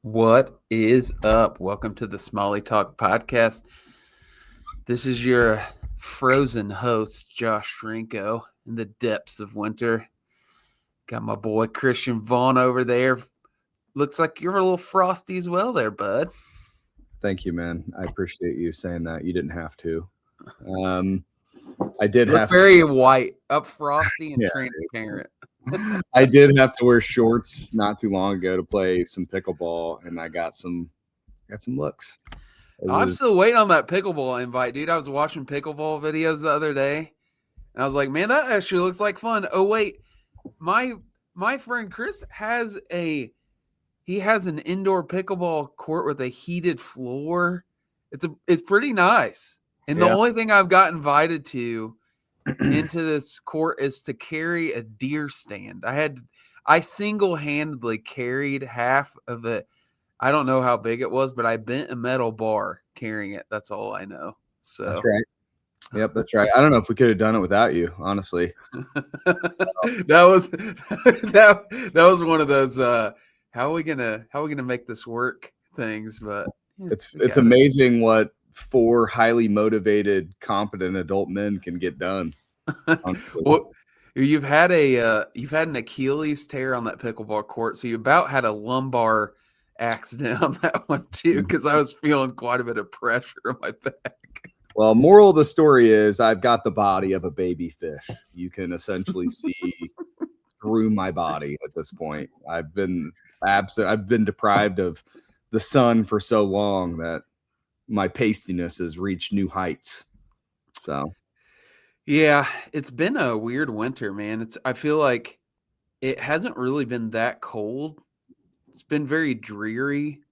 What is up? Welcome to the Smalley Talk podcast. This is your frozen host, Josh Rinko, in the depths of winter. Got my boy Christian Vaughn over there. Looks like you're a little frosty as well there, bud. Thank you, man. I appreciate you saying that. You didn't have to. I did Look have very to. white, up frosty and Yeah, transparent. I did have to wear shorts not too long ago to play some pickleball, and I got some looks. I'm still waiting on that pickleball invite, dude. I was watching pickleball videos the other day, and I was like, man, that actually looks like fun. Oh, wait. My friend Chris has an indoor pickleball court with a heated floor. It's pretty nice. And the only thing I've got invited to into this court is to carry a deer stand. I single-handedly carried half of it. I don't know how big it was, but I bent a metal bar carrying it. That's all I know. So that's right. Yep, that's right. I don't know if we could have done it without you, honestly. that was one of those how are we gonna make this work things, but it's amazing what 4 highly motivated, competent adult men can get done. Well, you've had an Achilles tear on that pickleball court, so you about had a lumbar accident on that one too, because I was feeling quite a bit of pressure on my back. Well, moral of the story is I've got the body of a baby fish. You can essentially see through my body at this point. I've been deprived of the sun for so long that my pastiness has reached new heights. So, yeah, it's been a weird winter, man. I feel like it hasn't really been that cold. It's been very dreary.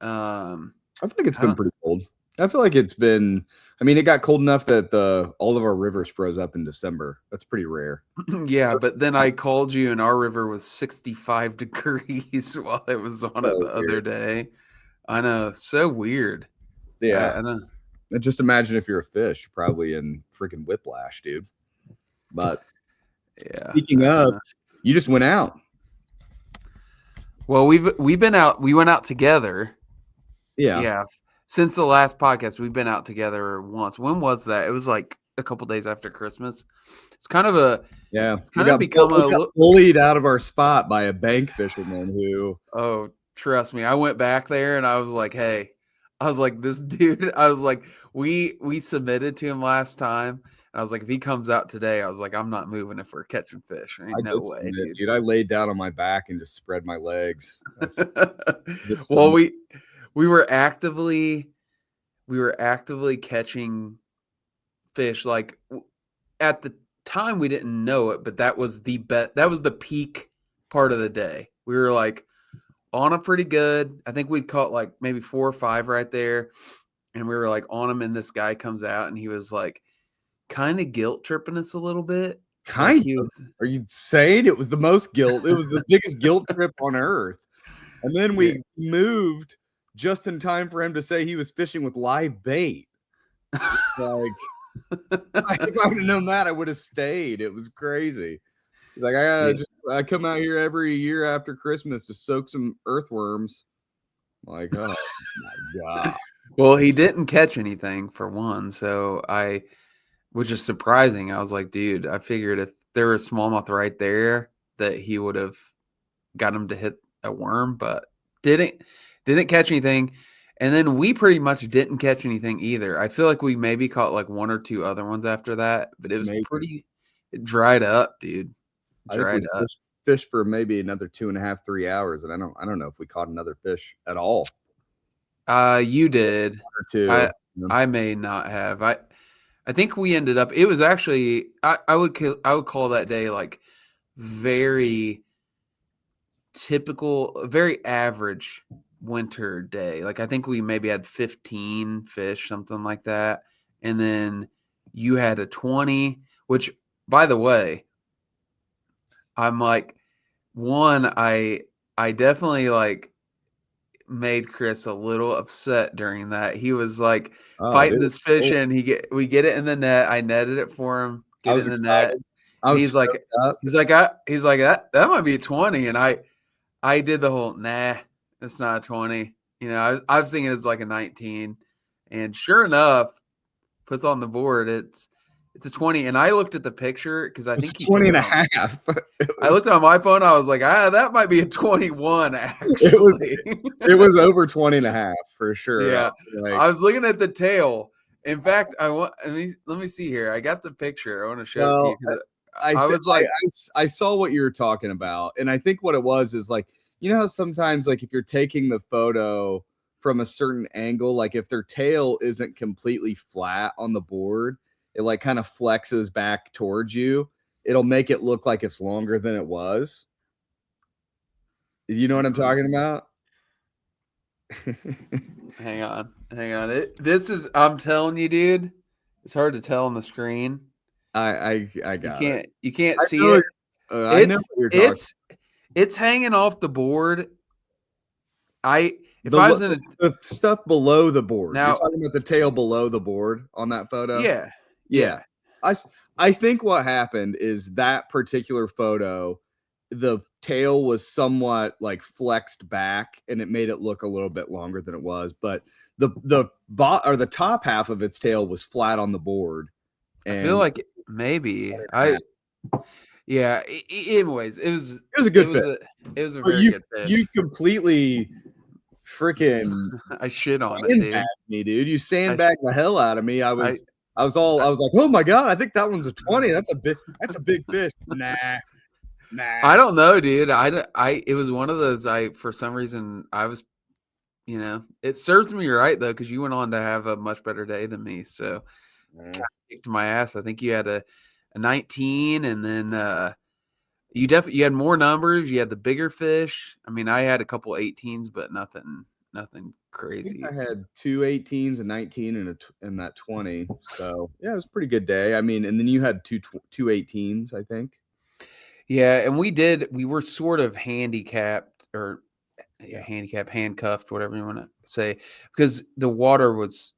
I feel like it's been pretty cold. I feel like it's been. I mean, it got cold enough that all of our rivers froze up in December. That's pretty rare. Yeah, but then I called you, and our river was 65 degrees while it was on it the other day. I know, so weird. Yeah, I know. Just imagine if you're a fish, probably in freaking whiplash, dude. But yeah. Speaking of, you just went out. Well, we've been out. We went out together. Yeah. Yeah. Since the last podcast, we've been out together once. When was that? It was like a couple days after Christmas. It's kind of a It's kind of become bullied out of our spot by a bank fisherman who. Oh, trust me, I went back there and I was like, hey, I was like, this dude. I was like, we submitted to him last time. I was like, if he comes out today, I was like, I'm not moving if we're catching fish. Ain't no way, dude. I laid down on my back and just spread my legs. Well, we were actively catching fish. Like at the time, we didn't know it, but that was the peak part of the day. We were like on a pretty good. I think we'd caught like maybe 4 or 5 right there, and we were like on them. And this guy comes out, and he was like kind of guilt tripping us a little bit. Are you saying it was the most guilt? It was the biggest guilt trip on earth. And then we moved just in time for him to say he was fishing with live bait. Like, if I would have known that, I would have stayed. It was crazy. Like, I come out here every year after Christmas to soak some earthworms. Like, oh my God. Well, he didn't catch anything for one, so which is surprising. I was like, dude, I figured if there was smallmouth right there that he would have got him to hit a worm, but didn't catch anything. And then we pretty much didn't catch anything either. I feel like we maybe caught like 1 or 2 other ones after that, but it was it dried up, dude. Fish for maybe another 2.5, 3 hours, and I don't know if we caught another fish at all. You did. Or 2. I may not have. I think we ended up. It was actually I would call that day like very typical, very average winter day. Like I think we maybe had 15 fish, something like that, and then you had a 20. Which, by the way, I'm like, one, I definitely like made Chris a little upset during that. He was like fighting this fish, and we get it in the net. I netted it for him. Get it in the net. He's like that might be a 20, and I did the whole nah. It's not a 20. You know, I was thinking it's like a 19, and sure enough, puts on the board. It's a 20, and I looked at the picture because I It's think he 20 took and it a on. half. I looked on my phone. I was like, that might be a 21, It was actually. it was over 20 and a half for sure. Yeah, Like, I was looking at the tail. In fact, let me see here. I got the picture. I want to show it to you well, because I I th- was like, I saw what you were talking about, and I think what it was is like, you know how sometimes like if you're taking the photo from a certain angle, like if their tail isn't completely flat on the board, it like kind of flexes back towards you. It'll make it look like it's longer than it was. You know what I'm talking about? hang on. I'm telling you, dude, it's hard to tell on the screen. I got it. You can't I see know it. I know what you're talking. It's hanging off the board. If The I was in a the stuff below the board. You're now, talking about the tail below the board on that photo? yeah, Yeah. yeah. I think what happened is that particular photo, the tail was somewhat like flexed back and it made it look a little bit longer than it was, but the top half of its tail was flat on the board. I feel And like maybe yeah. Anyways, it was a good fish. It was a But very good you fish. completely freaking I shit on it, sandbagged dude. me, dude. You sandbagged the hell out of me. I was I like, oh my god, I think that one's a 20. That's a big fish. Nah. I don't know, dude. It was one of those. For some reason, I was, it serves me right though, because you went on to have a much better day than me. So, kind of kicked my ass. I think you had a 19, and then you had more numbers. You had the bigger fish. I mean, I had a couple 18s, but nothing I think crazy. I had two 18s, a 19, and that 20. So yeah, it was a pretty good day. I mean, and then you had two 18s, I think. Yeah, and we were sort of handicapped or handcuffed, whatever you want to say, because the water was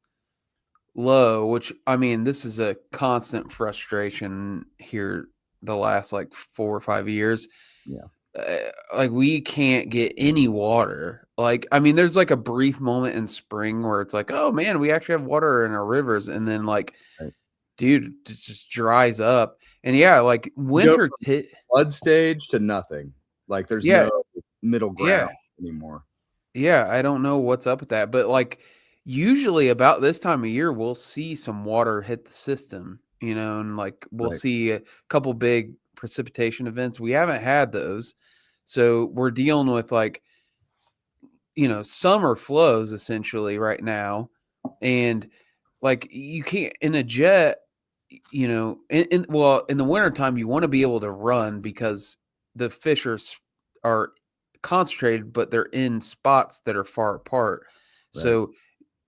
low, which I mean, this is a constant frustration here the last like 4 or 5 years. Yeah. Like we can't get any water. Like, I mean, there's like a brief moment in spring where it's like, oh man, we actually have water in our rivers, and then like, Right. dude, it just dries up. And yeah, like winter flood stage to nothing. Like there's yeah, no middle ground anymore. Yeah, I don't know what's up with that, but like usually about this time of year, we'll see some water hit the system, and like we'll Right. see a couple big precipitation events. We haven't had those. So we're dealing with like, summer flows essentially right now. And like you can't in a jet, in the wintertime, you want to be able to run because the fish are concentrated, but they're in spots that are far apart. Right. So,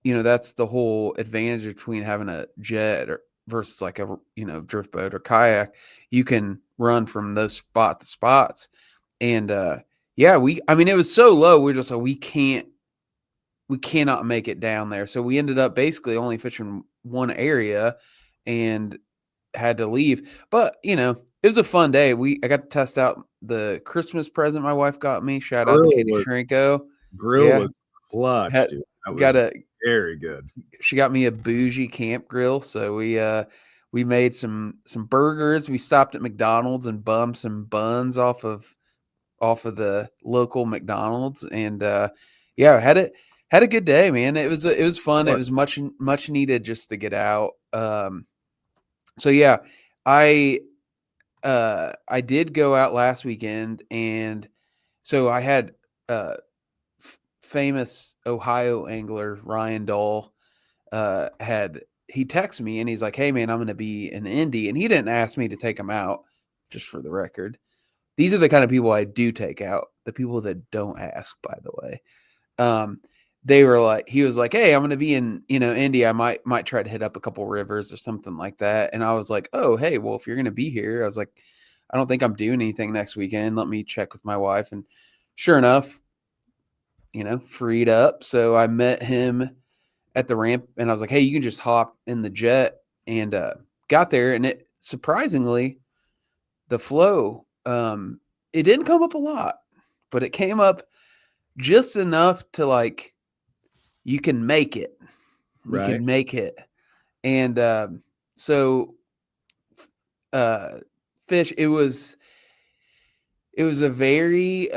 that's the whole advantage between having a jet versus like a, drift boat or kayak. You can run from those spot to spots. And, yeah, I mean, it was so low. We're just like, we cannot make it down there. So we ended up basically only fishing one area and had to leave. But, it was a fun day. I got to test out the Christmas present my wife got me. Shout out to Katie Shrinko. Grill was clutch, dude. That was very good. She got me a bougie camp grill. So we made some burgers. We stopped at McDonald's and bummed some buns off of the local McDonald's. And yeah, had a good day, man. It was fun. It was much needed just to get out. So yeah, I did go out last weekend, and so I had famous Ohio angler Ryan Dahl he texted me and he's like, "Hey man, I'm going to be in Indy," and he didn't ask me to take him out. Just for the record, these are the kind of people I do take out. The people that don't ask, by the way. He was like, "Hey, I'm going to be in, Indy. I might try to hit up a couple rivers or something like that." And I was like, "Oh, hey, well, if you're going to be here," I was like, "I don't think I'm doing anything next weekend. Let me check with my wife." And sure enough, freed up. So I met him at the ramp and I was like, "Hey, you can just hop in the jet," and got there. And it surprisingly, the flow, it didn't come up a lot, but it came up just enough to like you can make it. You Right. can make it. And so fish, it was a very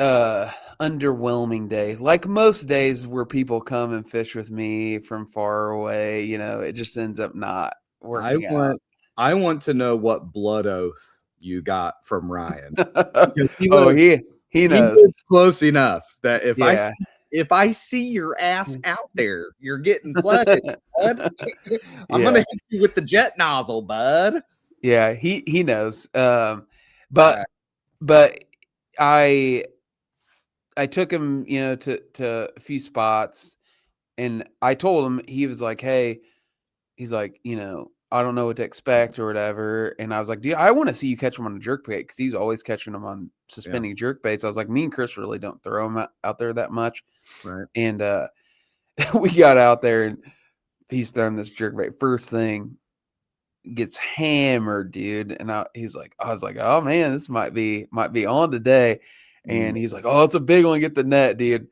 underwhelming day. Like most days where people come and fish with me from far away, you know, it just ends up not I working out. want I want to know what blood oath you got from Ryan because Oh, he he knows. lives close enough that Yeah. if I see your ass out there, you're getting flooded, bud. I'm gonna Yeah. hit you with the jet nozzle, bud. Yeah, he knows. But Right. but I I took him, you know, to a few spots, and I told him, he was like, "Hey," he's like, you know, "I don't know what to expect or whatever." And I was like, "Dude, I want to see you catch him on a jerk bait because he's always catching them on Yeah. suspending jerk baits." I was like, "Me and Chris really don't throw them out there that much." Right. And we got out there and he's throwing this jerk bait. First thing, gets hammered, dude. And I was like, "Oh man, this might be on today." And he's like, "Oh, it's a big one. Get the net, dude."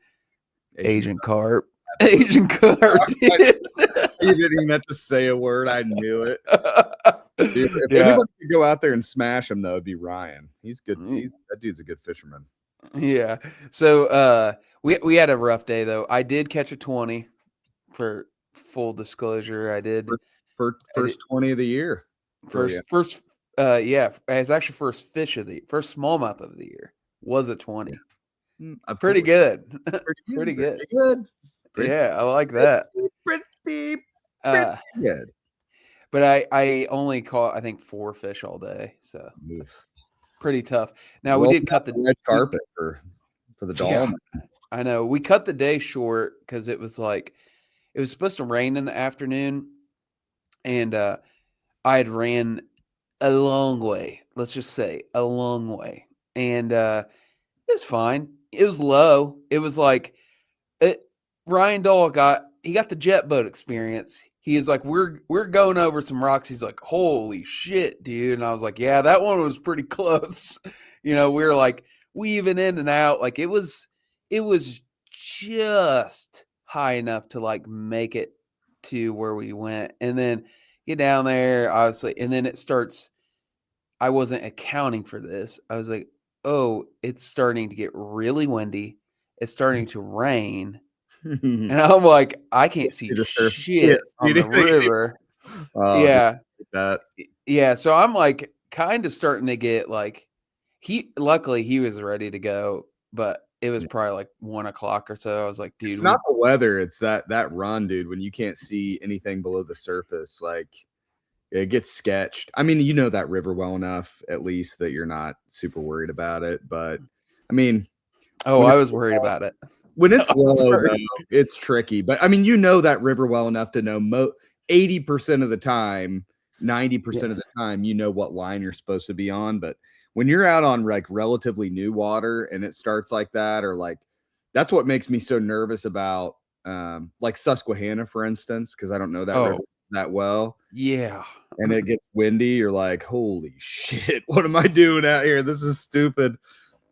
Asian Asian carp. absolutely. Asian carp, dude. He didn't even have to say a word. I knew it. Dude, if Yeah. anybody could go out there and smash him, though, it'd be Ryan. He's good. That dude's a good fisherman. Yeah. So we had a rough day though. I did catch a 20 for full disclosure. I did First 20 of the year for you. first yeah, it's actually first fish of the first smallmouth of the year. Was a 20. Of Pretty course. good. Pretty Pretty good. good. Pretty good. Pretty, Yeah, I like that. pretty Uh good. but I only caught I think 4 fish all day. So Oof. that's pretty tough. Now we Roll did out cut the the red we carpet for the yeah, dolphin. I know. We cut the day short because it was like it was supposed to rain in the afternoon, and I had ran a long way. Let's just say a long way, and it's fine. It was low. It was like it, Ryan Dahl got the jet boat experience. He is like, we're going over some rocks. He's like, holy shit, dude. And I was like, yeah, that one was pretty close. You know, we were like weaving in and out. Like it was just high enough to like make it to where we went. And then get down there, obviously, and then it starts. I wasn't accounting for this. I was like, oh, it's starting to get really windy. It's starting to rain. And I'm like, I can't see The surf. Can't shit see on the anything. river. Oh, dude, Yeah. that. Yeah. So I'm like kind of starting to get like luckily he was ready to go, but it was probably like 1 o'clock or so. I was like, dude, It's not the weather. It's that run, dude. When you can't see anything below the surface, like it gets sketched. I mean, you know that river well enough, at least, that you're not super worried about it. But I mean, oh, when I it's was worried about it. when I it's was low, though, worried. it's tricky. But I mean, you know that river well enough to know 80% of the time, 90% of Yeah. the time, you know what line you're supposed to be on. But when you're out on like relatively new water and it starts like that, or like that's what makes me so nervous about like Susquehanna, for instance, because I don't know that river Oh, that well. yeah. And it gets windy, you're like, holy shit, what am I doing out here? This is stupid.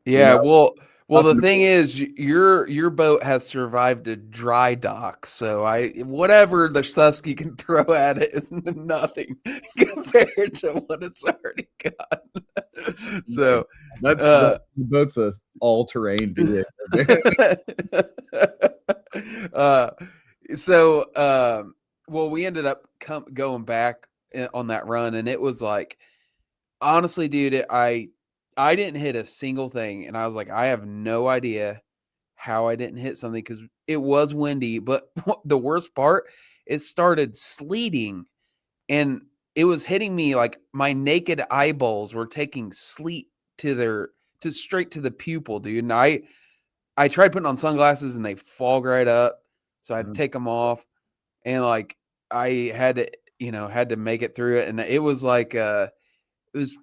You Yeah, know, well, the nothing thing to is, your boat has survived a dry dock, so I whatever the Susky can throw at it is nothing compared to what it's already got. man. So, That's the boat's a all-terrain vehicle, man. uh, so, well, we ended up going back on that run, and it was like, honestly, dude, I didn't hit a single thing, and I was like, I have no idea how I didn't hit something because it was windy. But the worst part, it started sleeting, and it was hitting me like my naked eyeballs were taking sleet to straight to the pupil, dude. And I tried putting on sunglasses, and they fog right up, so I'd take them off, and like I had to, had to make it through it, and it was like it was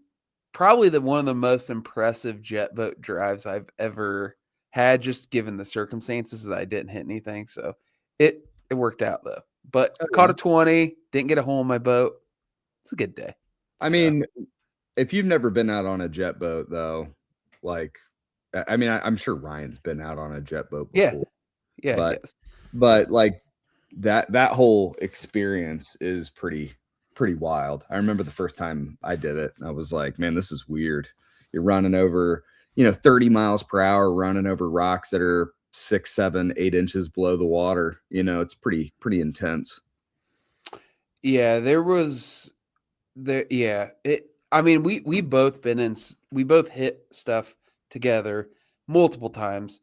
probably one of the most impressive jet boat drives I've ever had, just given the circumstances that I didn't hit anything. So it worked out though. But Oh, caught yeah. a 20, didn't get a hole in my boat. It's a good day. I So mean, if you've never been out on a jet boat, though, like I mean, I'm sure Ryan's been out on a jet boat Yeah. before, Yeah, but yes. like that whole experience is pretty wild. I remember the first time I did it, I was like, man, this is weird. You're running over, 30 miles per hour, running over rocks that are 6, 7, 8 inches below the water. It's pretty intense. Yeah, there was there yeah, I mean, we both we both hit stuff together multiple times.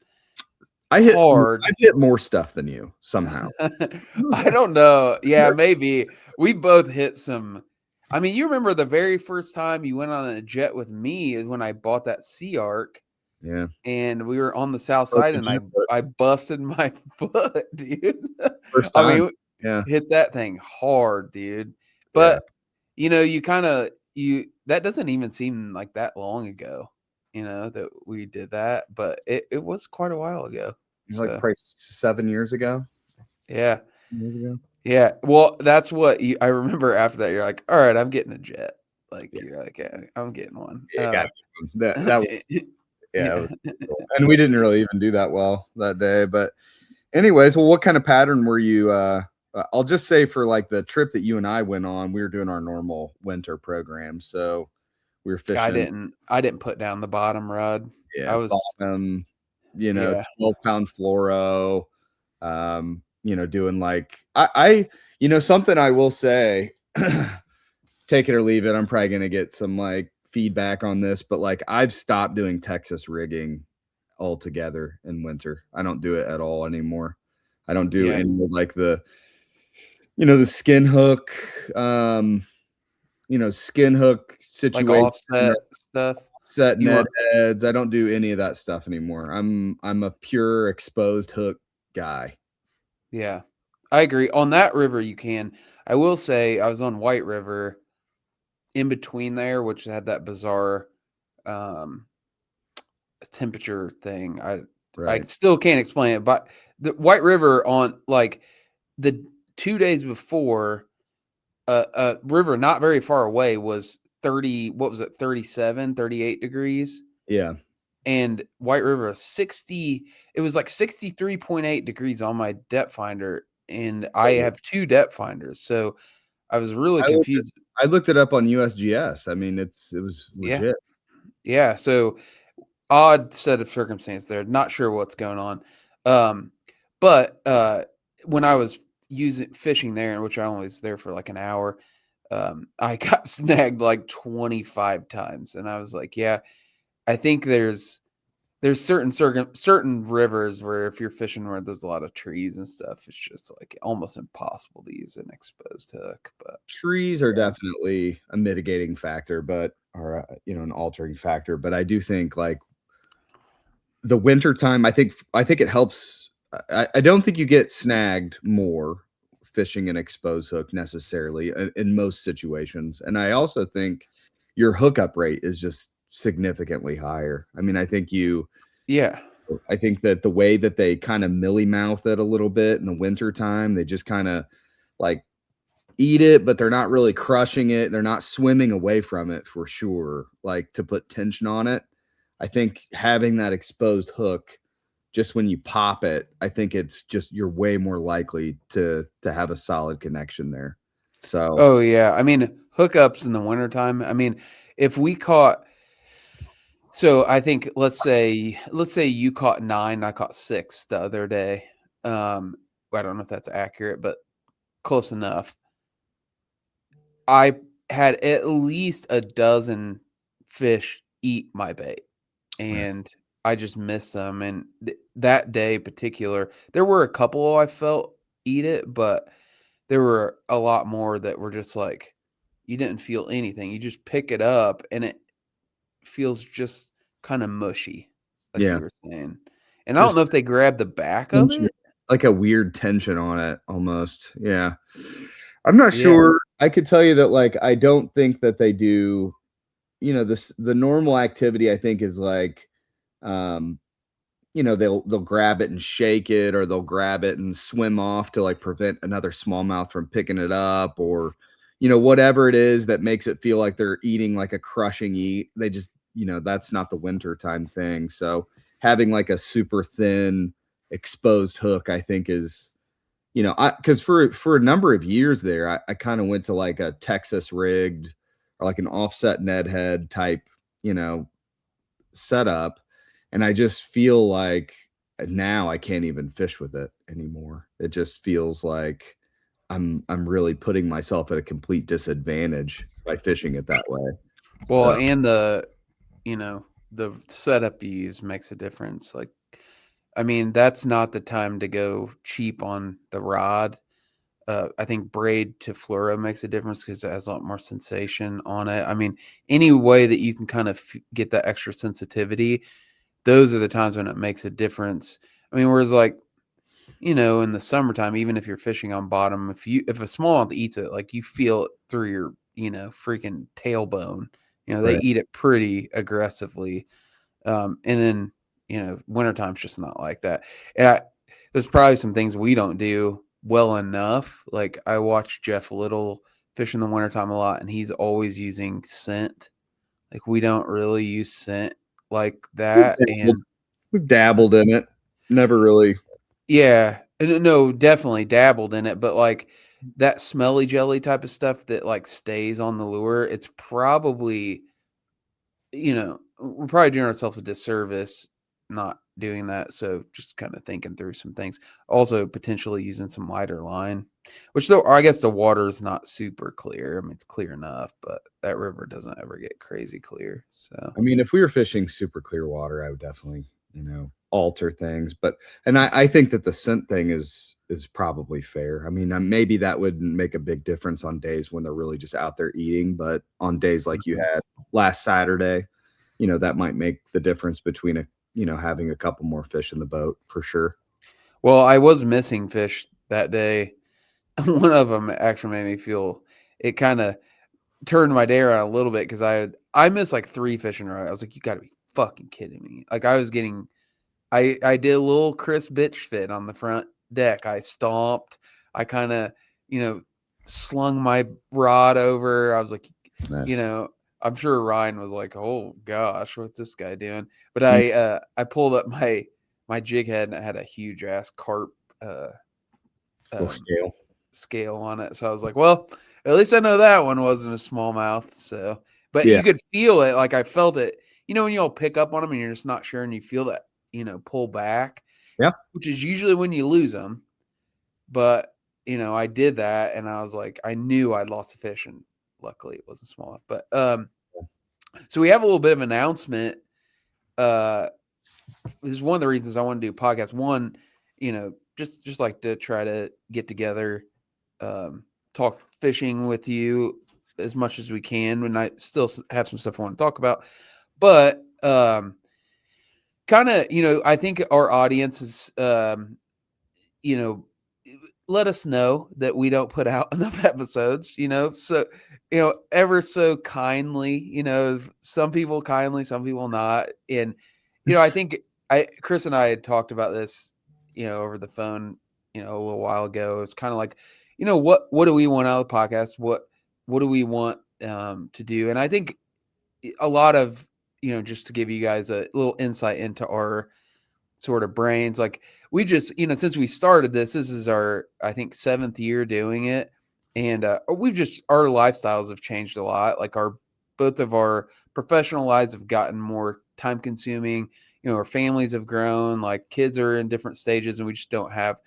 I've Hard. hit more stuff than you somehow. I don't know. Yeah, maybe. We both hit some. I mean, you remember the very first time you went on a jet with me is when I bought that Sea Arc Yeah. and we were on the south Broke side the and jet foot. I busted my foot, dude. First I time. mean, Yeah. hit that thing hard, dude. Yeah. But you kind of you that doesn't even seem like that long ago, that we did that, but it was quite a while ago. It was like So, probably 7 years ago. yeah. 7 years ago. Yeah, well, that's what I remember after that, you're like, "Alright, I'm getting a jet." Like, Yeah. you're like, "Yeah, I'm getting one." It got that was yeah, it Yeah. was cool. And we didn't really even do that well that day. But anyways, well, what kind of pattern were you I'll just say for like the trip that you and I went on, we were doing our normal winter program. So we were fishing, I didn't put down the bottom rod. I yeah, was bottom, yeah. 12-pound fluoro, doing like I something I will say, take it or leave it. I'm probably gonna get some like feedback on this, but like I've stopped doing Texas rigging altogether in winter. I don't do it at all anymore. I don't do Yeah, any of like the skin hook, skin hook like situation or offset stuff. set You net want heads. I don't do any of that stuff anymore. I'm a pure exposed hook guy. Yeah. I agree. On that river, you can. I will say I was on White River in between there, which had that bizarre, um temperature thing. I Right. still can't explain it, but the White River on like the 2 days before, a river not very far away was 30, what was it, 37, 38 degrees, Yeah. and White River 60, it was like 63.8 degrees on my depth finder, and I have 2 depth finders, so I was really I looked it confused. I looked it up on USGS. I mean, it was Yeah. legit. Yeah, so odd set of circumstance there, not sure what's going on. Um, but, when I was using fishing there, in which I only was there for like an hour, I got snagged like 25 times, and I was like, "Yeah, I think there's certain rivers where if you're fishing where there's a lot of trees and stuff, it's just, like, almost impossible to use an exposed hook," but Trees are yeah. definitely a mitigating factor, or an altering factor. But I do think like the winter time, I think it helps. I don't think you get snagged more fishing an exposed hook necessarily in most situations. And I also think your hookup rate is just significantly higher. I mean, Yeah. I think that the way that they kind of millie mouth it a little bit in the winter time, they just kind of like eat it, but they're not really crushing it. They're not swimming away from it for sure, like to put tension on it. I think having that exposed hook just when you pop it, I think it's just you're way more likely to have a solid connection there. So, Oh, yeah. I mean, hookups in the wintertime, I mean, if we caught so I think let's say you caught 9, I caught 6 the other day. Um, I don't know if that's accurate, but close enough. I had at least a dozen fish eat my bait, right. and I just missed them, and that day particular, there were a couple I felt eat it, but there were a lot more that were just like, you didn't feel anything. You just pick it up, and it feels just kinda mushy, like Yeah, you were saying, and I don't know just if they grabbed the back of tension, it? like a weird tension on it almost. Yeah. I'm not Yeah, sure. I could tell you that like I don't think that they do, the normal activity I think is like um they'll grab it and shake it, or they'll grab it and swim off to like prevent another smallmouth from picking it up, or whatever it is that makes it feel like they're eating like a crushing eat. They just that's not the wintertime thing. So having like a super thin exposed hook, I think is, because for a number of years there, I kind of went to like a Texas rigged or like an offset Ned head type, setup. And I just feel like now I can't even fish with it anymore. It just feels like I'm really putting myself at a complete disadvantage by fishing it that way. Well, So, and the setup you use makes a difference. Like, I mean, that's not the time to go cheap on the rod. I think braid to fluoro makes a difference because it has a lot more sensation on it. I mean, any way that you can kind of get that extra sensitivity, those are the times when it makes a difference. I mean, whereas like, in the summertime, even if you're fishing on bottom, if a smallmouth eats it, like you feel it through your, freaking tailbone. They right. eat it pretty aggressively. And then, wintertime's just not like that. And there's probably some things we don't do well enough. Like I watch Jeff Little fish in the wintertime a lot, and he's always using scent. Like we don't really use scent like We've that. dabbled, And we've dabbled in it. Never really. yeah, no, definitely dabbled in it, but like that smelly jelly type of stuff that like stays on the lure, it's probably, we're probably doing ourselves a disservice not doing that. So just kind of thinking through some things. Also potentially using some lighter line, which though I guess the water is not super clear. I mean, it's clear enough, but that river doesn't ever get crazy clear. So I mean, if we were fishing super clear water, I would definitely, alter things. And I think that the scent thing is probably fair. I mean, maybe that would make a big difference on days when they're really just out there eating, but on days like you had last Saturday, that might make the difference between having a couple more fish in the boat for sure. well, I was missing fish that day. One of them actually made me feel it kind of turned my day around a little bit because I missed like 3 fish in a row. I was like, you got to be fucking kidding me! Like I was getting, I did a little Chris bitch fit on the front deck. I stomped. I kind of, slung my rod over. I was like, you Nice. know, I'm sure Ryan was like, oh gosh, what's this guy doing? But Mm, I pulled up my jig head and it had a huge ass carp little um, scale. scale on it. So I was like, well, at least I know that one wasn't a smallmouth. So, but Yeah. you could feel it. Like I felt it. When you all pick up on them and you're just not sure, and you feel that pull back, Yeah. which is usually when you lose them. But I did that, and I was like, I knew I'd lost a fish, and luckily it wasn't smallmouth. But so we have a little bit of announcement. Uh, this is one of the reasons I want to do podcast. One, just like to try to get together, talk fishing with you as much as we can. And I still have some stuff I want to talk about, but kind of, I think our audience is, you know, let us know that we don't put out enough episodes, so, ever so kindly, some people kindly, some people not. And, I think Chris and I had talked about this, over the phone, a little while ago. It's kind of like, what do we want out of the podcast? What do we want to do? And I think a lot of, just to give you guys a little insight into our sort of brains. Like we just, since we started this is our, I think, 7th year doing it. And our lifestyles have changed a lot. Like both of our professional lives have gotten more time consuming. Our families have grown, like kids are in different stages, and we just don't have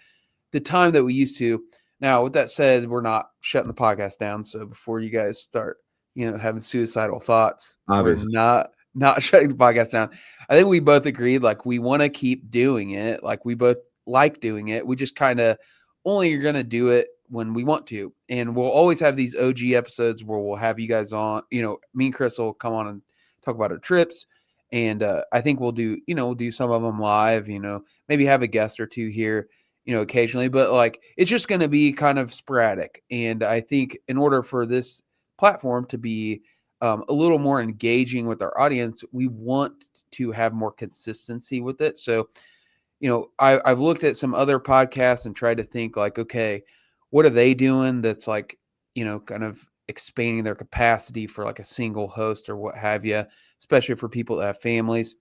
the time that we used to. Now, with that said, we're not shutting the podcast down. So before you guys start, having suicidal thoughts, we're Obviously. not shutting the podcast down. I think we both agreed, like we want to keep doing it. Like we both like doing it. We just kind of only are going to do it when we want to. And we'll always have these OG episodes where we'll have you guys on, me and Chris will come on and talk about our trips. And I think we'll do some of them live, maybe have a guest or two here, occasionally, but like it's just going to be kind of sporadic. And I think in order for this platform to be a little more engaging with our audience, we want to have more consistency with it. So, I've looked at some other podcasts and tried to think like, okay, what are they doing that's like, kind of expanding their capacity for like a single host or what have you, especially for people that have families.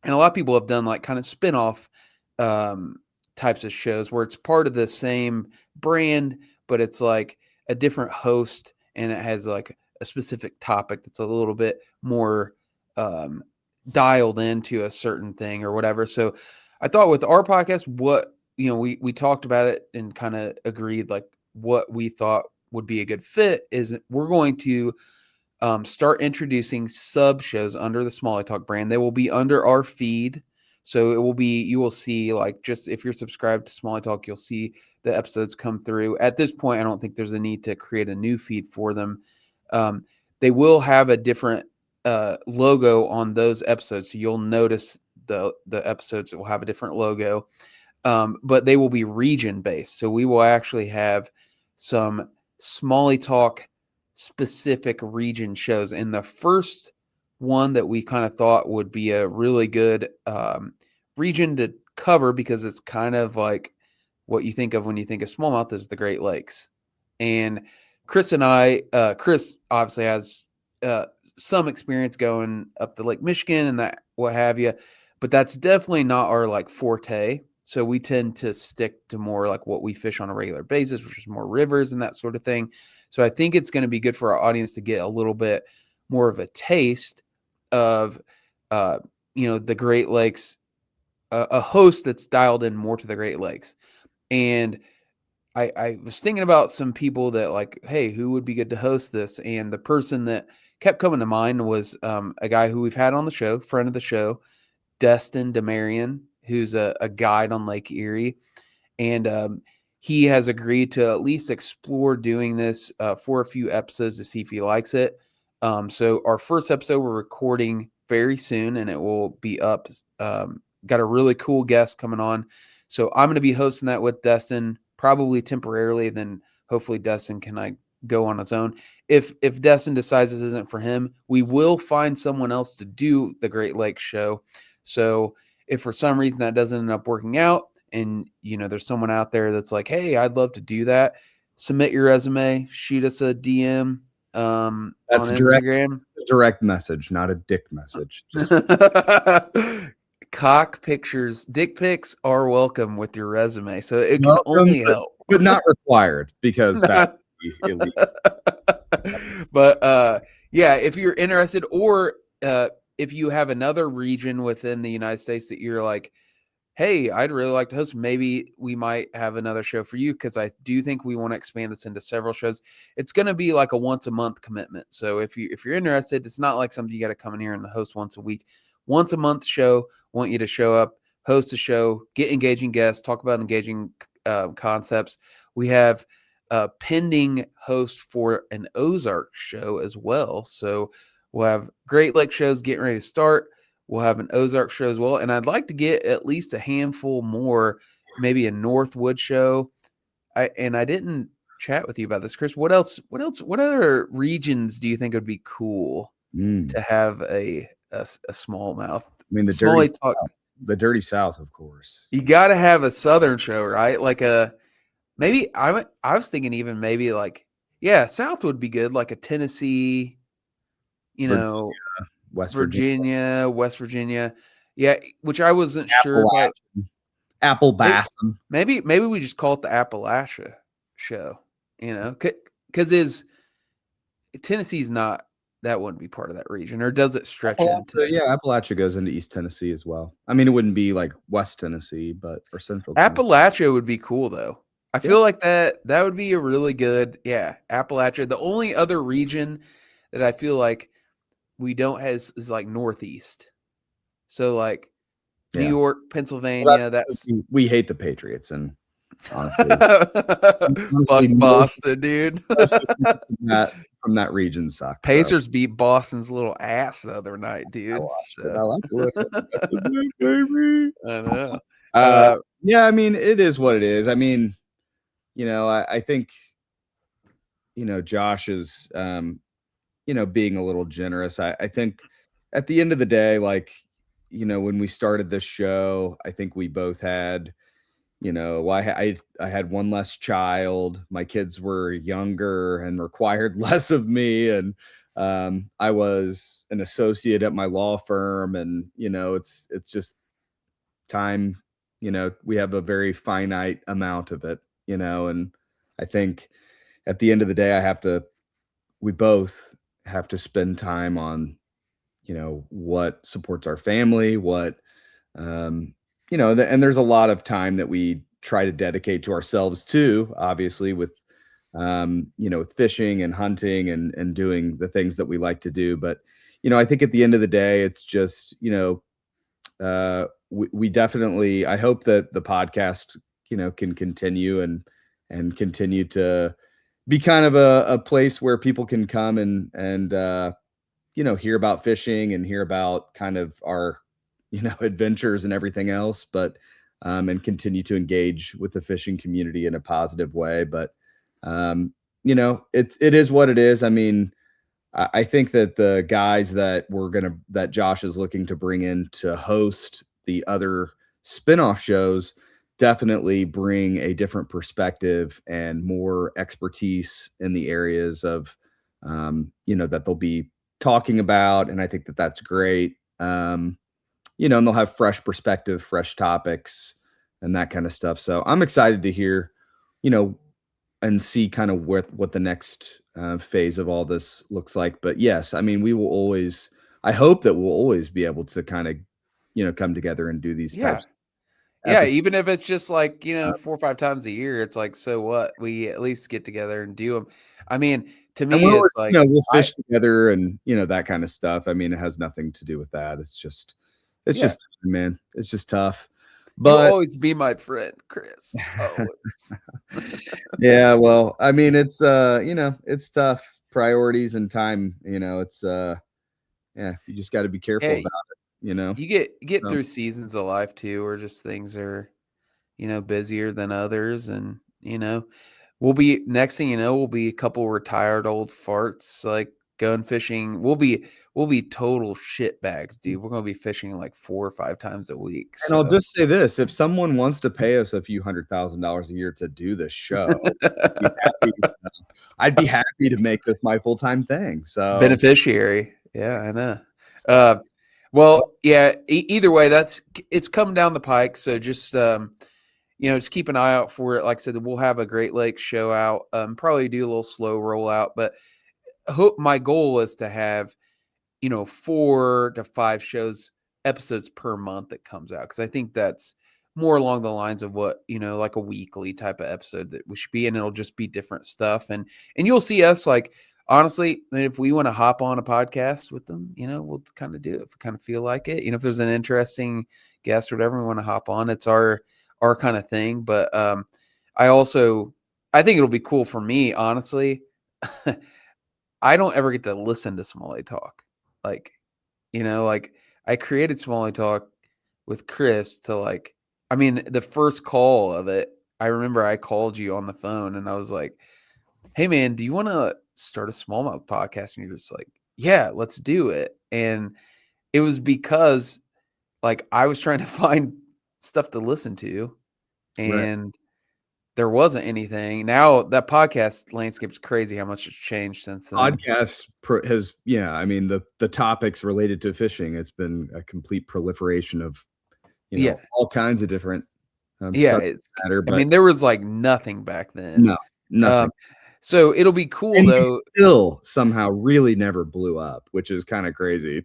And a lot of people have done like kind of spin-off types of shows where it's part of the same brand, but it's like a different host and it has like a specific topic that's a little bit more dialed into a certain thing or whatever. So I thought with our podcast, what, we talked about it and kind of agreed like what we thought would be a good fit is we're going to start introducing sub shows under the Smalley Talk brand. They will be under our feed. So you will see like, just if you're subscribed to Smalley Talk, you'll see the episodes come through. At this point, I don't think there's a need to create a new feed for them. They will have a different logo on those episodes. So you'll notice the episodes will have a different logo, but they will be region based. So we will actually have some Smalley Talk specific region shows. And the first one that we kind of thought would be a really good region to cover, because it's kind of like what you think of when you think of smallmouth, is the Great Lakes. And Chris and I, Chris obviously has some experience going up to Lake Michigan and that, what have you, but that's definitely not our like forte. So we tend to stick to more like what we fish on a regular basis, which is more rivers and that sort of thing. So I think it's going to be good for our audience to get a little bit more of a taste of, the Great Lakes, a host that's dialed in more to the Great Lakes. And I was thinking about some people that like, hey, who would be good to host this? And the person that kept coming to mind was a guy who we've had on the show, friend of the show, Destin Demarion, who's a guide on Lake Erie. And he has agreed to at least explore doing this for a few episodes to see if he likes it. So our first episode we're recording very soon, and it will be up. Got a really cool guest coming on. So I'm going to be hosting that with Destin, probably temporarily. Then hopefully Destin can go on its own. If Destin decides this isn't for him, we will find someone else to do the Great Lakes show. So if for some reason that doesn't end up working out, and there's someone out there that's like, hey, I'd love to do that, submit your resume, shoot us a DM on Instagram. Direct message, not a dick message. Just Cock pictures, dick pics are welcome with your resume, so it can only help, but not required, because that would be illegal. But yeah, if you're interested, or if you have another region within the United States that you're like, hey, I'd really like to host, maybe we might have another show for you, because I do think we want to expand this into several shows. It's going to be like a once a month commitment. So if you're interested, it's not like something you got to come in here and host once a week. Once a month show, want you to show up, host a show, get engaging guests, talk about engaging concepts. We have a pending host for an Ozark show as well. So we'll have Great Lake shows getting ready to start. We'll have an Ozark show as well. And I'd like to get at least a handful more, maybe a Northwood show. I didn't chat with you about this, Chris. What other regions do you think would be cool to have a smallmouth? I mean, the dirty South, of course. You got to have a Southern show, right? Like maybe I was thinking even maybe like, yeah, South would be good. Like a Tennessee, West Virginia. Yeah, which I wasn't sure if Appalachian. Maybe we just call it the Appalachia show, because Tennessee's not, that wouldn't be part of that region, or does it stretch into? Yeah, Appalachia goes into East Tennessee as well. I mean, it wouldn't be like West Tennessee, or Central Tennessee. Appalachia would be cool though. I feel like that would be a really good, Appalachia. The only other region that I feel like we don't have is like Northeast. So like New York, Pennsylvania. We hate the Patriots, and honestly, fuck Boston, dude. from that region sucks. Pacers beat Boston's little ass the other night, dude. I like it, baby. I know. Yeah, I mean, it is what it is. I mean, I think, Josh is, being a little generous. I think at the end of the day, like, when we started this show, I think we both had, I had one less child. My kids were younger and required less of me, and I was an associate at my law firm, and it's just time. We have a very finite amount of it. And I think at the end of the day, we both have to spend time on what supports our family, what um, and there's a lot of time that we try to dedicate to ourselves too, obviously with fishing and hunting and doing the things that we like to do. But, I think at the end of the day, it's just, we definitely, I hope that the podcast, can continue and continue to be kind of a place where people can come and hear about fishing and hear about kind of our, adventures and everything else, but and continue to engage with the fishing community in a positive way. But it is what it is. I mean, I think that the guys that Josh is looking to bring in to host the other spin-off shows definitely bring a different perspective and more expertise in the areas of that they'll be talking about. And I think that that's great. And they'll have fresh perspective, fresh topics, and that kind of stuff. So I'm excited to hear, you know, and see kind of what the next phase of all this looks like. But yes, I mean, I hope that we'll always be able to kind of, come together and do these Yeah. types of Yeah, episodes. even if it's just like, 4 or 5 times a year, it's like, so what? We at least get together and do them. I mean, to And me, it's like we'll I fish together and, that kind of stuff. I mean, it has nothing to do with that. It's yeah, just, man, it's just tough. you'll But always be my friend, Chris. Always. yeah, well, I mean, it's tough. Priorities and time, yeah, you just got to be careful Yeah, about it. you get So, through seasons of life too, where just things are, busier than others, and we'll be next thing you know, we'll be a couple retired old farts like going fishing. We'll be total shit bags, dude. We're gonna be fishing like 4 or 5 times a week. and I'll So just say this, if someone wants to pay us a few $100,000 a year to do this show, I'd be happy I'd be happy to make this my full-time thing. So, beneficiary. Yeah, I know. so Uh, well, yeah. Either way, it's coming down the pike. So just just keep an eye out for it. Like I said, we'll have a Great Lakes show out. Probably do a little slow rollout, but hope my goal is to have 4 to 5 episodes per month that comes out, because I think that's more along the lines of what, like a weekly type of episode that we should be, and it'll just be different stuff. And you'll see us, like, honestly, if we want to hop on a podcast with them, we'll kind of do it if we kind of feel like it. If there's an interesting guest or whatever we want to hop on, it's our kind of thing. But I think it'll be cool for me, honestly. I don't ever get to listen to Smalley talk. Like, like I created Smalley Talk with Chris to I mean, the first call of it, I remember I called you on the phone and I was like, "Hey man, do you want to start a smallmouth podcast?" And you're just like, "Yeah, let's do it." And it was because I was trying to find stuff to listen to, right. and there wasn't anything. Now that podcast landscape's crazy how much it's changed since then. I mean, the topics related to fishing, it's been a complete proliferation of, Yeah. all kinds of different, Yeah, subject matter, I but mean, there was nothing back then. no, nothing. Um, so it'll be cool And we though. still somehow really never blew up, which is kinda crazy.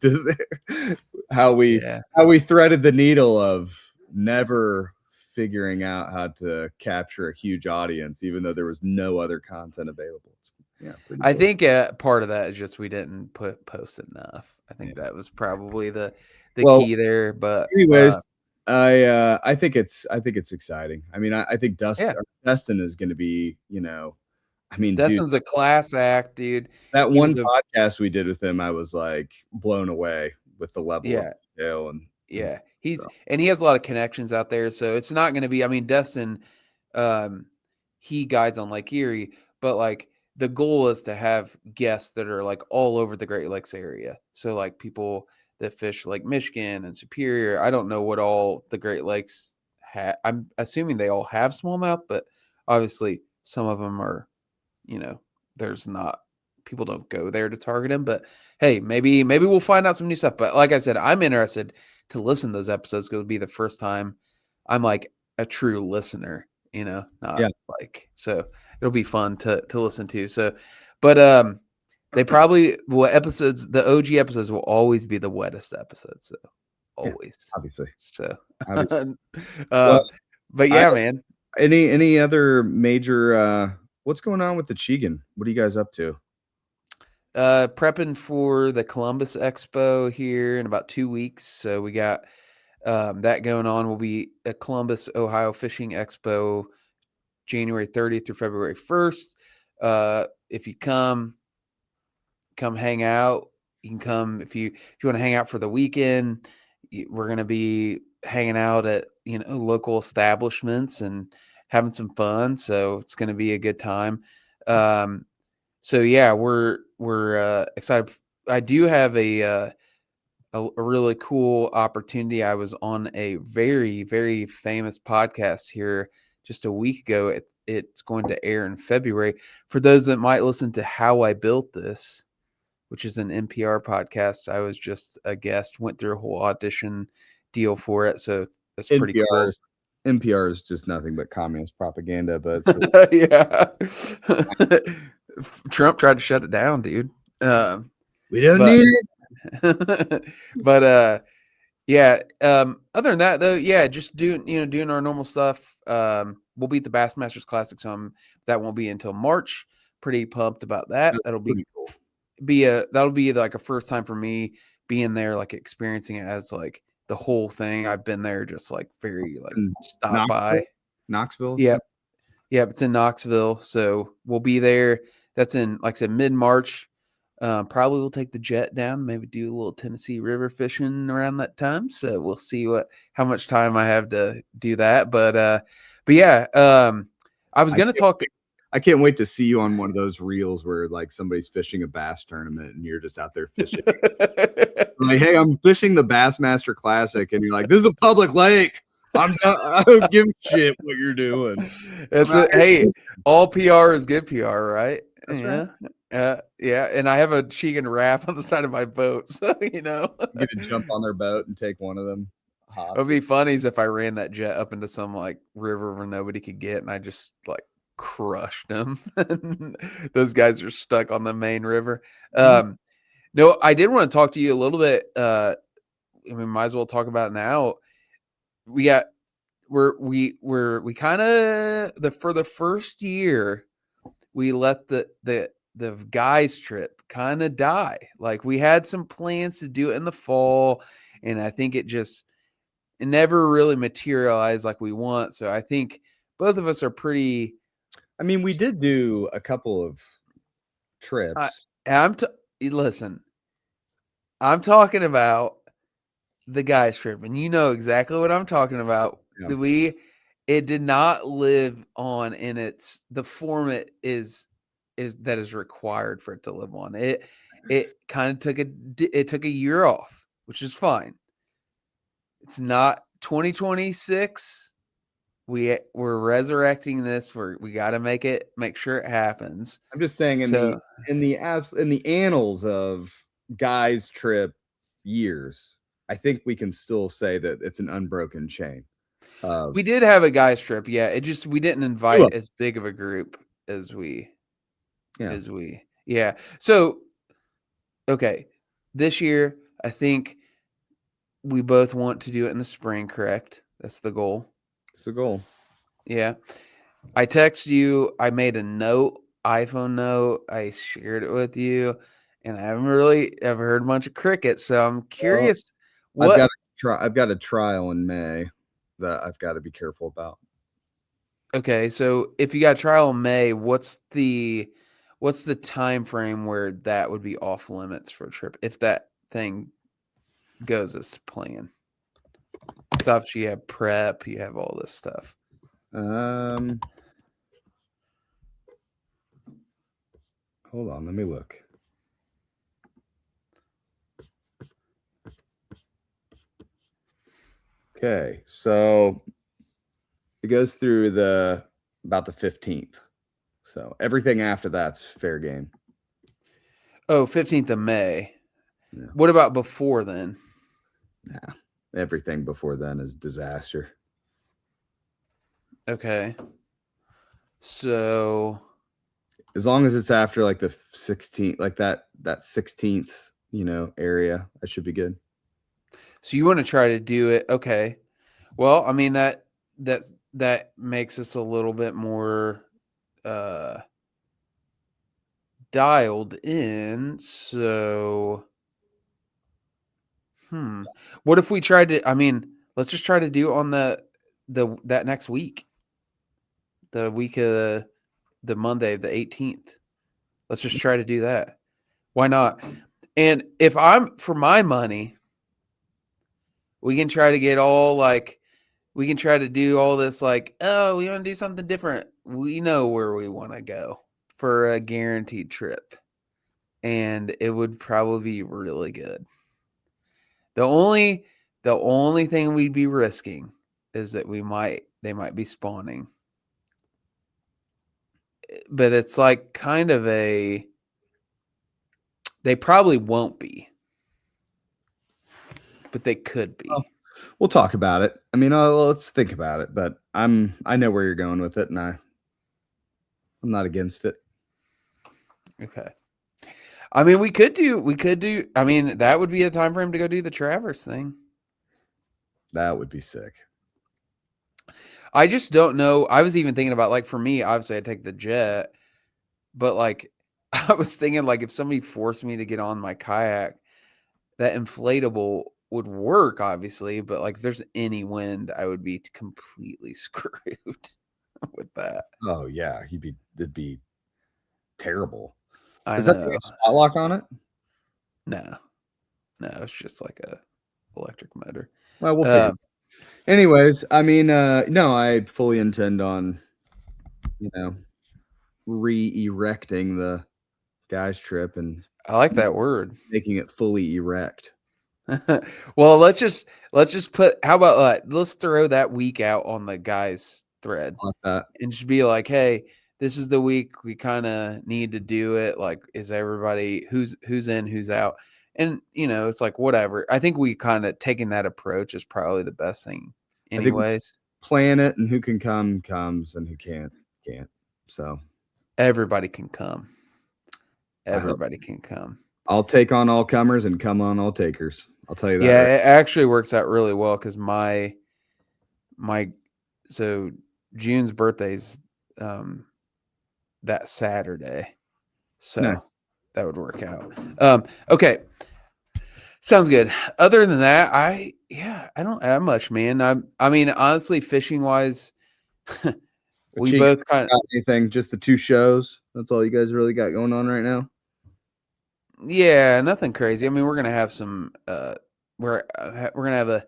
How we Yeah. how we threaded the needle of never figuring out how to capture a huge audience, even though there was no other content available. It's pretty I cool. think, part of that is just we didn't post enough. I Yeah. think that was probably the Well, key there, but, anyways, I think it's exciting. I mean, I think yeah, Dustin is gonna be, I mean, dude, Dustin's a class act, dude. that He was one a podcast we did with him, I was, like, blown away with the level of yeah. detail and Yeah, stuff, so he has a lot of connections out there, so it's not gonna be, I mean, Dustin, um, he guides on Lake Erie, but, the goal is to have guests that are, all over the Great Lakes area. So, people that fish Lake Michigan and Superior. I don't know what all the Great Lakes have. I'm assuming they all have smallmouth, but obviously some of them are, there's not people don't go there to target them. But hey, maybe we'll find out some new stuff. But like I said, I'm interested to listen to those episodes because it'll be the first time I'm like a true listener. Not Yeah. like so. It'll be fun to listen to. So, but they probably episodes. The OG episodes will always be the wettest episodes. So Yeah. always. Obviously. So, Obviously. Well, but I yeah, man. any other major what's going on with the Chigan? What are you guys up to? Prepping for the Columbus Expo here in about 2 weeks. So we got that going on. Will be a Columbus, Ohio Fishing Expo, January 30th through February 1st. If you come hang out. You can come if you want to hang out for the weekend. We're gonna be hanging out at local establishments and having some fun. So it's gonna be a good time. So yeah, we're excited. I do have a really cool opportunity. I was on a very, very famous podcast here just a week ago. It's going to air in February. For those that might listen to How I Built This, which is an NPR podcast, I was just a guest, went through a whole audition deal for it. So that's pretty cool. NPR is just nothing but communist propaganda, but Yeah. Trump tried to shut it down, dude. we don't But need it. but yeah, other than that though, yeah, just doing our normal stuff. We'll be at the Bassmasters Classic, so that won't be until March. Pretty pumped about that. That's That'll pretty cool. that'll be like a first time for me being there, like experiencing it as like the whole thing. I've been there just like very like stop by. Knoxville. Yep. Yep, it's in Knoxville. So we'll be there. That's in, like I said, mid-March. Probably we'll take the jet down, maybe do a little Tennessee River fishing around that time. So we'll see how much time I have to do that. But yeah, I was gonna talk. I can't wait to see you on one of those reels where like somebody's fishing a bass tournament and you're just out there fishing. Like, hey, I'm fishing the Bassmaster Classic, and you're like, this is a public lake. I don't give a shit what you're doing. That's it. Hey, all PR is good PR, right? That's Yeah. right. Yeah, and I have a Chigan raft on the side of my boat, so You get to jump on their boat and take one of them. It would be funny as if I ran that jet up into some like river where nobody could get, and I just like crushed them. Those guys are stuck on the main river. No, I did want to talk to you a little bit. I mean, might as well talk about it now. We got we kind of for the first year we let the guys trip kind of die. Like we had some plans to do it in the fall, and I think it never really materialized like we want. So I think both of us are pretty. I mean, we did do a couple of trips. Listen, I'm talking about the guys trip, and you know exactly what I'm talking about. Yeah. It did not live on in the form it is that is required for it to live on. It kind of took a year off, which is fine. It's not 2026. We're resurrecting this. We got to make sure it happens. I'm just saying in the annals of guys trip years, I think we can still say that it's an unbroken chain. We did have a guys trip, yeah. We didn't invite as big of a group as we. Yeah. So okay, this year I think we both want to do it in the spring. Correct? That's the goal. It's the goal. Yeah. I text you. I made a note, iPhone note. I shared it with you, and I haven't really ever heard a bunch of crickets. So I'm curious. I've got a trial in May that I've got to be careful about. Okay, so if you got a trial in May, what's the time frame where that would be off limits for a trip if that thing goes as planned? Because obviously you have prep, you have all this stuff. Hold on, let me look. Okay, so It goes through about the 15th. So everything after that's fair game. Oh, 15th of May. Yeah. What about before then? Nah, everything before then is disaster. Okay. So As long as it's after like the 16th, like that 16th, area, that should be good. so you want to try to do it. Okay. Well, I mean that makes us a little bit more dialed in. So what if we tried to, I mean, let's just try to do on that next week. The week of the Monday, the 18th. Let's just try to do that. Why not? And if I'm for my money, we can try to get all like we can try to do all this like, oh, we want to do something different. We know where we want to go for a guaranteed trip. And it would probably be really good. The only thing we'd be risking is that they might be spawning. But it's like kind of they probably won't be. But they could be. Well, we'll talk about it. I mean, let's think about it, but I know where you're going with it, and I'm not against it. Okay. I mean, we could do, I mean, that would be a time for him to go do the Traverse thing. That would be sick. I just don't know. I was even thinking about, like, for me, obviously I'd take the jet, but like, I was thinking, like, if somebody forced me to get on my kayak, that inflatable would work, obviously, but like, if there's any wind, I would be completely screwed with that. Oh yeah, it'd be terrible. I Does that thing know. have spot lock on it? No, it's just like a electric motor. Well, we'll figure. Anyways, I mean, no, I fully intend on, re-erecting the guys trip and I like that word. making it fully erect. Well, let's just put. How about let's throw that week out on the guys thread I like that. and just be like, hey, this is the week we kind of need to do it. Like, is everybody who's in, who's out? And it's like whatever. I think we kind of taking that approach is probably the best thing, I think we just anyways. plan it, and who can come comes, and who can't. So Everybody can come. Everybody can come. I'll take on all comers and come on all takers. I'll tell you that. Yeah, right. it actually works out really well because so June's birthday's that Saturday, so Nice. that would work out. Okay, sounds good. Other than that, I don't have much, man. I mean, honestly, fishing wise, we Chief, both kind of got anything? Just the 2 shows. That's all you guys really got going on right now. yeah, nothing crazy. I mean, we're gonna have some. We're gonna have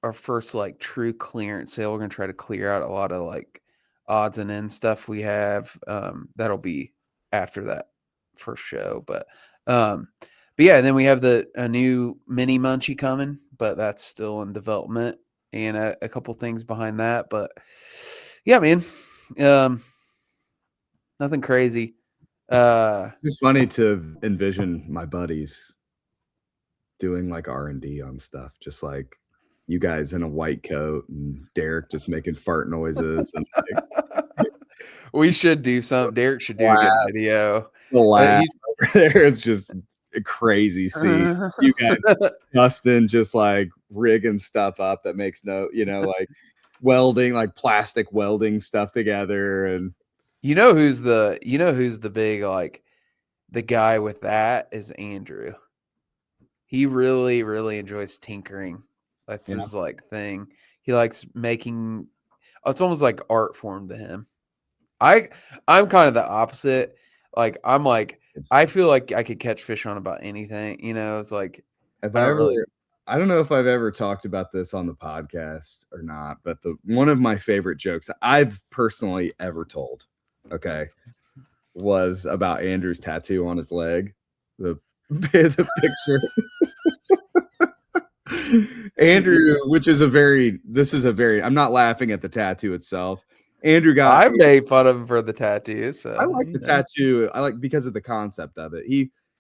our first like true clearance sale. We're gonna try to clear out a lot of like odds and ends stuff we have. That'll be after that first show, but yeah, and then we have a new mini munchie coming, but that's still in development, and a couple things behind that. But yeah, man, nothing crazy. It's funny to envision my buddies doing like R&D on stuff, just like you guys in a white coat and Derek just making fart noises and we should do some. Derek should do a good video. the laugh He's over there. It's just a crazy scene. You guys, Dustin, just like rigging stuff up that makes like welding, like plastic welding stuff together. And who's the big like the guy with that is Andrew. He really, really enjoys tinkering. That's his like thing. He likes making. It's almost like art form to him. I'm kind of the opposite. Like I'm like I feel like I could catch fish on about anything. It's like I don't know if I've ever talked about this on the podcast or not, but one of my favorite jokes that I've personally ever told, was about Andrew's tattoo on his leg, the picture. Andrew, this is a very, I'm not laughing at the tattoo itself. Andrew got, I made fun of him for the tattoo. So I like the tattoo. I like because of the concept of it.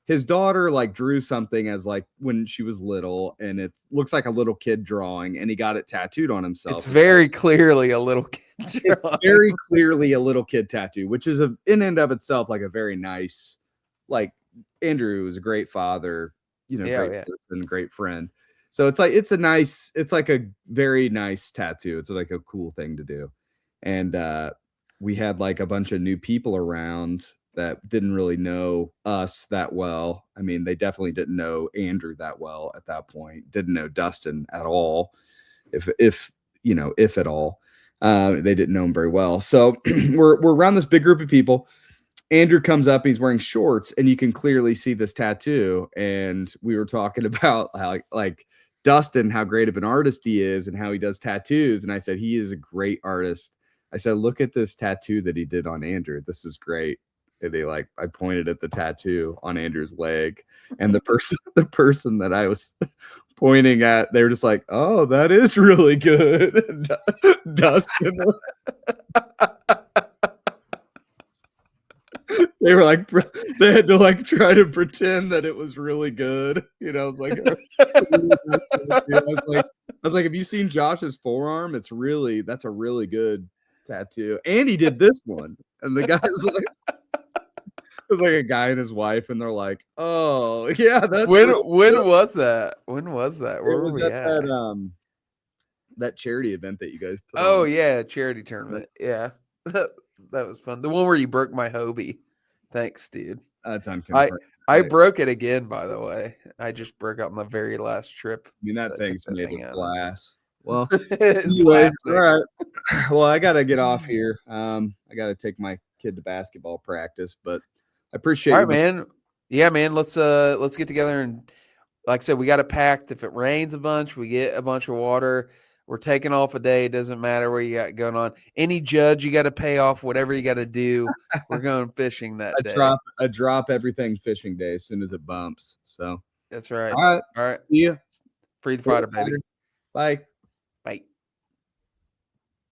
His daughter like drew something as like when she was little, and it looks like a little kid drawing, and he got it tattooed on himself. It's very clearly a little kid drawing. It's very clearly a little kid tattoo, which is in and of itself like a very nice, like Andrew is a great father, great person, great friend. So it's like a very nice tattoo. It's like a cool thing to do. And we had like a bunch of new people around that didn't really know us that well. I mean, they definitely didn't know Andrew that well at that point. Didn't know Dustin at all, if at all. They didn't know him very well. So we're around this big group of people. Andrew comes up, he's wearing shorts, and you can clearly see this tattoo. And we were talking about how like Dustin, how great of an artist he is and how he does tattoos. And I said, he is a great artist. I said, look at this tattoo that he did on Andrew. This is great. And I pointed at the tattoo on Andrew's leg, and the person that I was pointing at, they were just like, oh, that is really good. Dustin. They were like, they had to like try to pretend that it was really good. I was like, I was like, have you seen Josh's forearm? That's a really good tattoo. And he did this one. And the guy's like, it was like a guy and his wife, and they're like, oh yeah, that's when was that? When was that? Where were we at? That charity event that you guys put on. Yeah, charity tournament. Yeah. That was fun. The one where you broke my Hobie. Thanks, dude. That's unconfirmed. I broke it again, by the way. I just broke out on the very last trip. I mean, that thing's made of glass. Well, anyways, all right. Well, I gotta get off here. I gotta take my kid to basketball practice, but I appreciate it. All right, man. Yeah, man. Let's get together, and like I said, we got it packed. If it rains a bunch, we get a bunch of water. We're taking off a day. It doesn't matter what you got going on. Any judge, you got to pay off whatever you got to do. We're going fishing that day. I drop everything fishing day as soon as it bumps. So that's right. All right. All right. See ya. Free the fighter, baby. Bye.